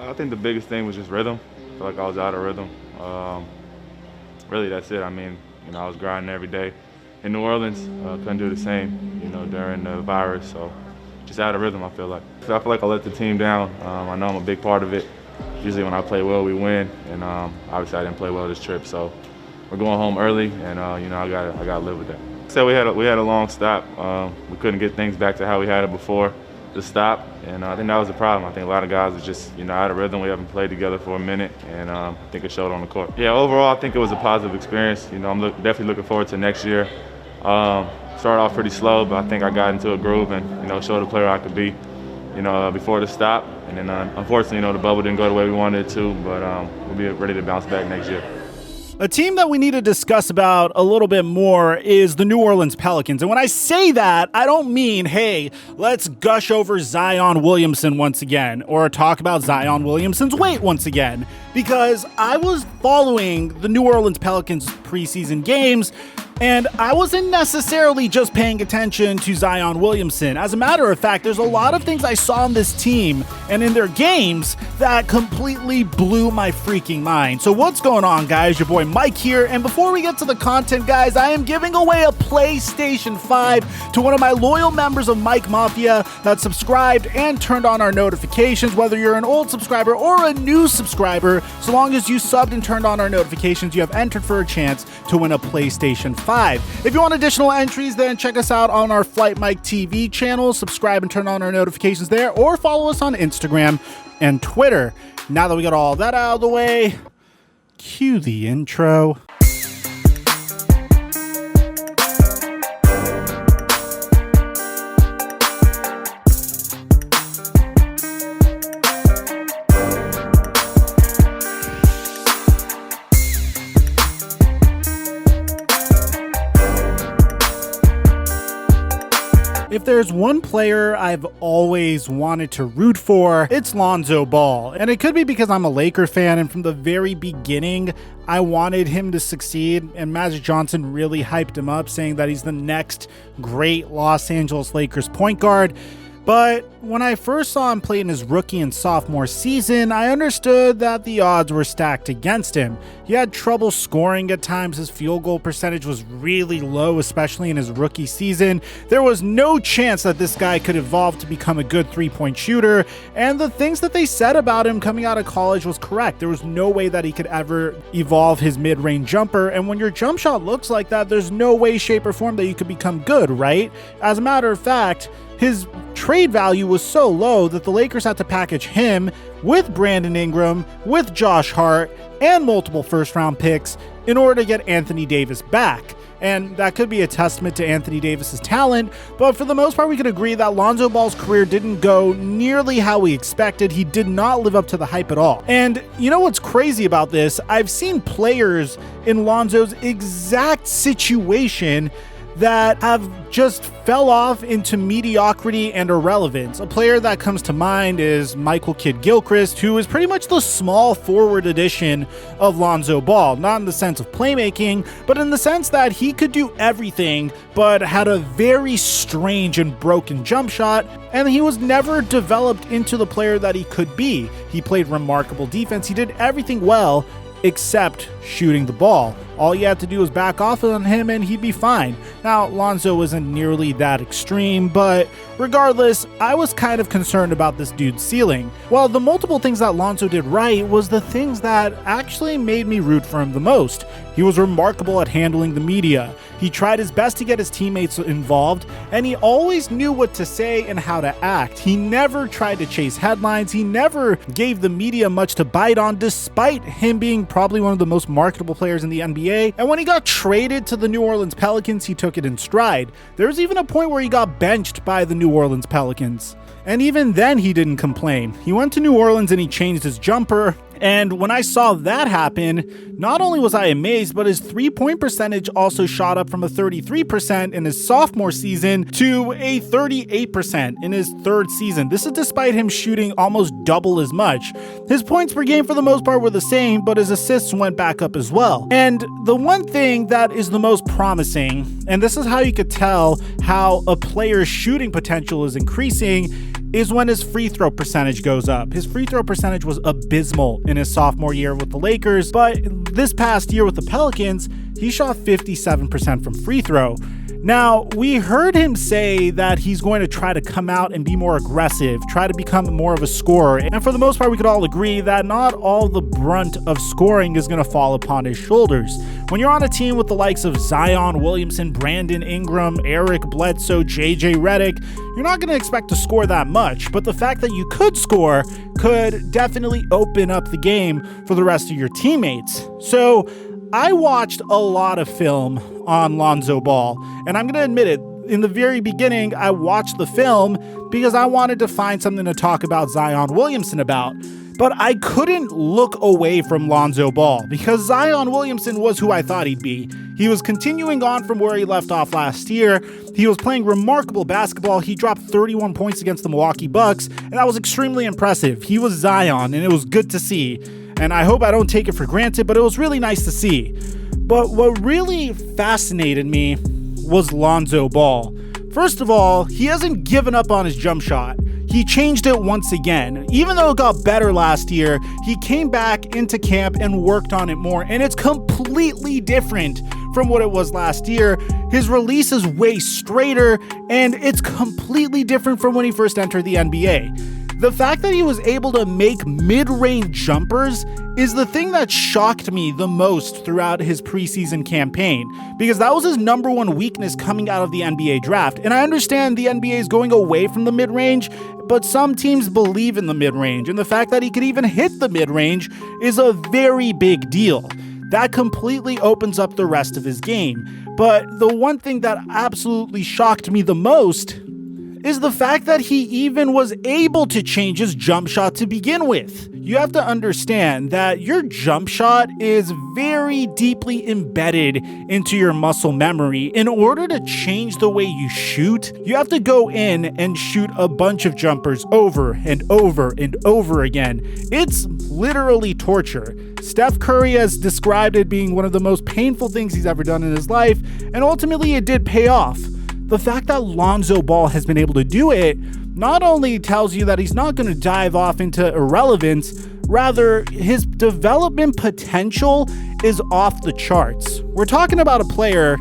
I think the biggest thing was just rhythm. I feel like I was out of rhythm. Really, that's it. I mean, I was grinding every day. In New Orleans, couldn't do the same, during the virus. So just out of rhythm, I feel like. So I feel like I let the team down. I know I'm a big part of it. Usually when I play well, we win. And obviously I didn't play well this trip. So we're going home early, and I gotta live with that. So we had a long stop. We couldn't get things back to how we had it before the stop, and I think that was the problem. I think a lot of guys are just out of rhythm. We haven't played together for a minute, and I think it showed on the court. Yeah, overall I think it was a positive experience. I'm definitely looking forward to next year. Started off pretty slow, but I think I got into a groove and showed the player I could be before the stop. And then unfortunately the bubble didn't go the way we wanted it to, but we'll be ready to bounce back next year. A team that we need to discuss about a little bit more is the New Orleans Pelicans. And when I say that, I don't mean, hey, let's gush over Zion Williamson once again, or talk about Zion Williamson's weight once again, because I was following the New Orleans Pelicans preseason games, and I wasn't necessarily just paying attention to Zion Williamson. As a matter of fact, there's a lot of things I saw on this team and in their games that completely blew my freaking mind. So what's going on, guys? Your boy Mike here. And before we get to the content, guys, I am giving away a PlayStation 5 to one of my loyal members of Mike Mafia that subscribed and turned on our notifications. Whether you're an old subscriber or a new subscriber, so long as you subbed and turned on our notifications, you have entered for a chance to win a PlayStation 5. If you want additional entries, then check us out on our Theflightmike TV channel. Subscribe and turn on our notifications there, or follow us on Instagram and Twitter. Now that we got all that out of the way, cue the intro. If there's one player I've always wanted to root for, it's Lonzo Ball. And it could be because I'm a Laker fan, and from the very beginning, I wanted him to succeed, and Magic Johnson really hyped him up, saying that he's the next great Los Angeles Lakers point guard. But when I first saw him play in his rookie and sophomore season, I understood that the odds were stacked against him. He had trouble scoring at times. His field goal percentage was really low, especially in his rookie season. There was no chance that this guy could evolve to become a good three-point shooter, and the things that they said about him coming out of college was correct. There was no way that he could ever evolve his mid-range jumper, and when your jump shot looks like that, there's no way, shape, or form that you could become good, right? As a matter of fact, his trade value was so low that the Lakers had to package him with Brandon Ingram, with Josh Hart, and multiple first-round picks in order to get Anthony Davis back. And that could be a testament to Anthony Davis's talent, but for the most part, we could agree that Lonzo Ball's career didn't go nearly how we expected. He did not live up to the hype at all. And you know what's crazy about this? I've seen players in Lonzo's exact situation that have just fell off into mediocrity and irrelevance. A player that comes to mind is Michael Kidd-Gilchrist, who is pretty much the small forward edition of Lonzo Ball, not in the sense of playmaking, but in the sense that he could do everything, but had a very strange and broken jump shot, and he was never developed into the player that he could be. He played remarkable defense. He did everything well, except shooting the ball. All you had to do was back off on him and he'd be fine. Now, Lonzo isn't nearly that extreme, but regardless, I was kind of concerned about this dude's ceiling. Well, the multiple things that Lonzo did right was the things that actually made me root for him the most. He was remarkable at handling the media. He tried his best to get his teammates involved, and he always knew what to say and how to act. He never tried to chase headlines. He never gave the media much to bite on, despite him being probably one of the most marketable players in the NBA. And when he got traded to the New Orleans Pelicans, he took it in stride. There was even a point where he got benched by the New Orleans Pelicans. And even then, he didn't complain. He went to New Orleans and he changed his jumper. And when I saw that happen, not only was I amazed, but his three-point percentage also shot up from a 33% in his sophomore season to a 38% in his third season. This is despite him shooting almost double as much. His points per game for the most part were the same, but his assists went back up as well. And the one thing that is the most promising, and this is how you could tell how a player's shooting potential is increasing, is when his free throw percentage goes up. His free throw percentage was abysmal in his sophomore year with the Lakers, but this past year with the Pelicans, he shot 57% from free throw. Now, we heard him say that he's going to try to come out and be more aggressive, try to become more of a scorer. And for the most part, we could all agree that not all the brunt of scoring is going to fall upon his shoulders. When you're on a team with the likes of Zion Williamson, Brandon Ingram, Eric Bledsoe, JJ Redick, you're not going to expect to score that much. But the fact that you could score could definitely open up the game for the rest of your teammates. So I watched a lot of film on Lonzo Ball, and I'm going to admit it, in the very beginning, I watched the film because I wanted to find something to talk about Zion Williamson about. But I couldn't look away from Lonzo Ball because Zion Williamson was who I thought he'd be. He was continuing on from where he left off last year. He was playing remarkable basketball. He dropped 31 points against the Milwaukee Bucks, and that was extremely impressive. He was Zion, and it was good to see. And I hope I don't take it for granted, but it was really nice to see. But what really fascinated me was Lonzo Ball. First of all, he hasn't given up on his jump shot. He changed it once again. Even though it got better last year, he came back into camp and worked on it more, and it's completely different from what it was last year. His release is way straighter, and it's completely different from when he first entered the NBA. The fact that he was able to make mid-range jumpers is the thing that shocked me the most throughout his preseason campaign, because that was his number one weakness coming out of the NBA draft. And I understand the NBA is going away from the mid-range, but some teams believe in the mid-range, and the fact that he could even hit the mid-range is a very big deal. That completely opens up the rest of his game. But the one thing that absolutely shocked me the most is the fact that he even was able to change his jump shot to begin with. You have to understand that your jump shot is very deeply embedded into your muscle memory. In order to change the way you shoot, you have to go in and shoot a bunch of jumpers over and over and over again. It's literally torture. Steph Curry has described it being one of the most painful things he's ever done in his life, and ultimately it did pay off. The fact that Lonzo Ball has been able to do it not only tells you that he's not going to dive off into irrelevance, rather his development potential is off the charts. We're talking about a player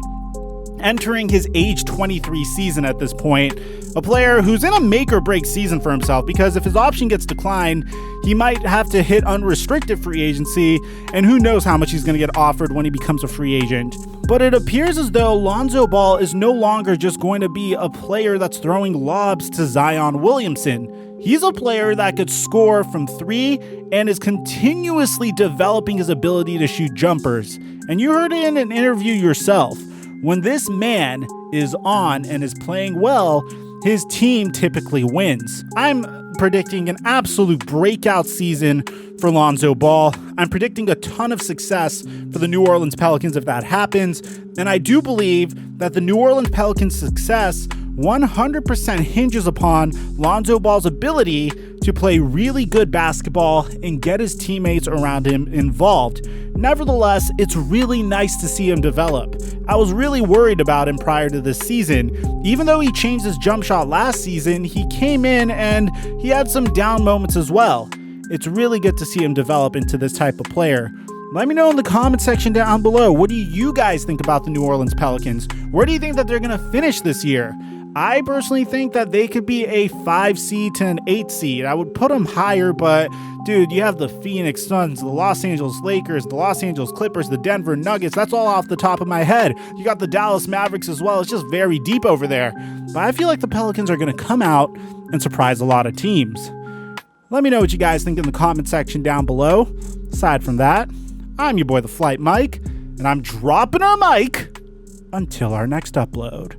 entering his age 23 season at this point, a player who's in a make or break season for himself, because if his option gets declined, he might have to hit unrestricted free agency, and who knows how much he's going to get offered when he becomes a free agent. But it appears as though Lonzo Ball is no longer just going to be a player that's throwing lobs to Zion Williamson. He's a player that could score from three and is continuously developing his ability to shoot jumpers. And you heard it in an interview yourself. When this man is on and is playing well, his team typically wins. I'm predicting an absolute breakout season for Lonzo Ball. I'm predicting a ton of success for the New Orleans Pelicans if that happens. And I do believe that the New Orleans Pelicans' success 100% hinges upon Lonzo Ball's ability to play really good basketball and get his teammates around him involved. Nevertheless, it's really nice to see him develop. I was really worried about him prior to this season. Even though he changed his jump shot last season, he came in and he had some down moments as well. It's really good to see him develop into this type of player. Let me know in the comment section down below, what do you guys think about the New Orleans Pelicans? Where do you think that they're going to finish this year? I personally think that they could be a 5 seed to an 8 seed. I would put them higher, but dude, you have the Phoenix Suns, the Los Angeles Lakers, the Los Angeles Clippers, the Denver Nuggets. That's all off the top of my head. You got the Dallas Mavericks as well. It's just very deep over there. But I feel like the Pelicans are going to come out and surprise a lot of teams. Let me know what you guys think in the comment section down below. Aside from that, I'm your boy, Theflightmike, and I'm dropping our mic until our next upload.